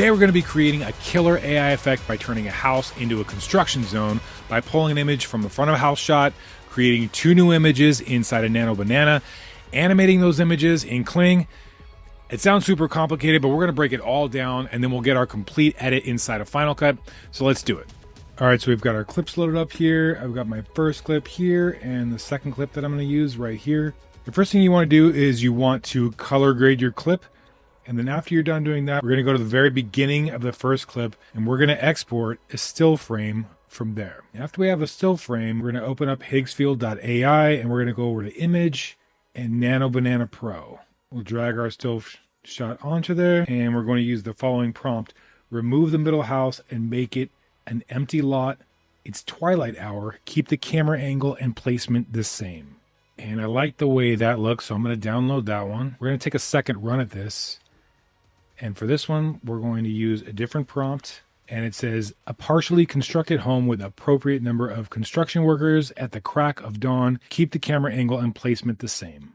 Today we're going to be creating a killer AI effect by turning a house into a construction zone by pulling an image from the front of a house shot, creating 2 new images inside a Nano Banana, animating those images in Kling. It sounds super complicated, but we're going to break it all down and then we'll get our complete edit inside of Final Cut. So let's do it. All right, so we've got our clips loaded up here. I've got my first clip here and the second clip that I'm going to use right here. The first thing you want to do is you want to color grade your clip. And then after you're done doing that, we're going to go to the very beginning of the first clip and we're going to export a still frame from there. After we have a still frame, we're going to open up Higgsfield.ai and we're going to go over to Image and Nano Banana Pro. We'll drag our still shot onto there and we're going to use the following prompt. Remove the middle house and make it an empty lot. It's twilight hour. Keep the camera angle and placement the same. And I like the way that looks, so I'm going to download that one. We're going to take a second run at this. And for this one, we're going to use a different prompt. And it says, a partially constructed home with appropriate number of construction workers at the crack of dawn. Keep the camera angle and placement the same.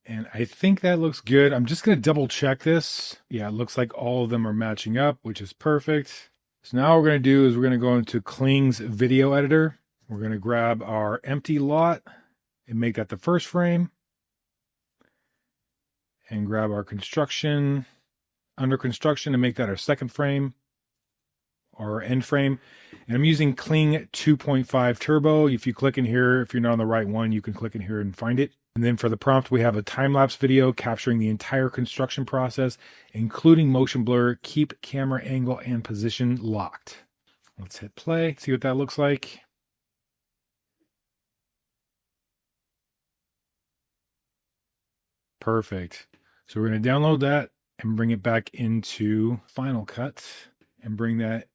And I think that looks good. I'm just going to double check this. Yeah, it looks like all of them are matching up, which is perfect. So now what we're going to do is we're going to go into Kling's video editor. We're going to grab our empty lot and make that the first frame. And grab our construction, under construction, and make that our second frame, or end frame. And I'm using Kling 2.5 Turbo. If you click in here, if you're not on the right one, you can click in here and find it. And then for the prompt, we have a time-lapse video capturing the entire construction process, including motion blur. Keep camera angle and position locked. Let's hit play, see what that looks like. Perfect. So we're going to download that and bring it back into Final Cut and bring that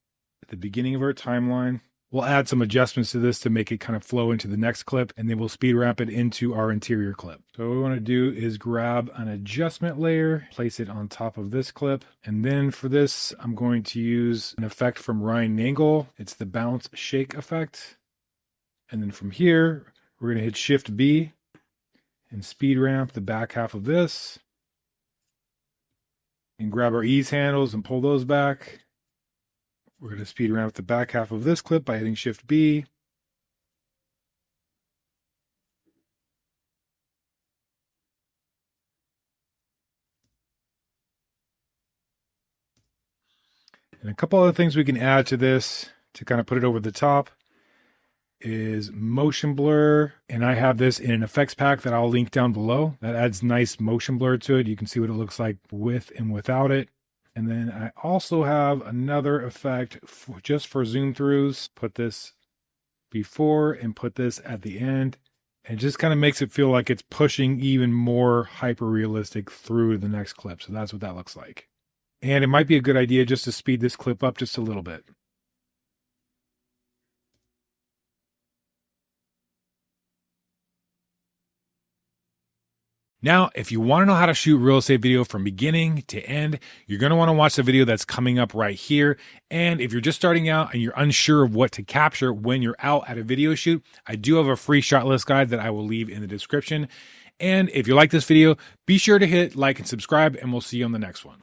at the beginning of our timeline. We'll add some adjustments to this to make it kind of flow into the next clip, and then we'll speed ramp it into our interior clip. So what we want to do is grab an adjustment layer, place it on top of this clip. And then for this, I'm going to use an effect from Nangle. It's the bounce shake effect. And then from here, we're going to hit Shift B and speed ramp the back half of this. And grab our ease handles and pull those back. We're going to speed ramp the back half of this clip by hitting Shift B. And a couple other things we can add to this to kind of put it over the top is motion blur, and I have this in an effects pack that I'll link down below. That adds nice motion blur to it. You can see what it looks like with and without it. And then I also have another effect just for zoom throughs. Put this before and put this at the end. And it just kind of makes it feel like it's pushing even more hyper realistic through the next clip. So that's what that looks like. And it might be a good idea just to speed this clip up just a little bit. Now, if you want to know how to shoot real estate video from beginning to end, you're going to want to watch the video that's coming up right here. And if you're just starting out and you're unsure of what to capture when you're out at a video shoot, I do have a free shot list guide that I will leave in the description. And if you like this video, be sure to hit like and subscribe, and we'll see you on the next one.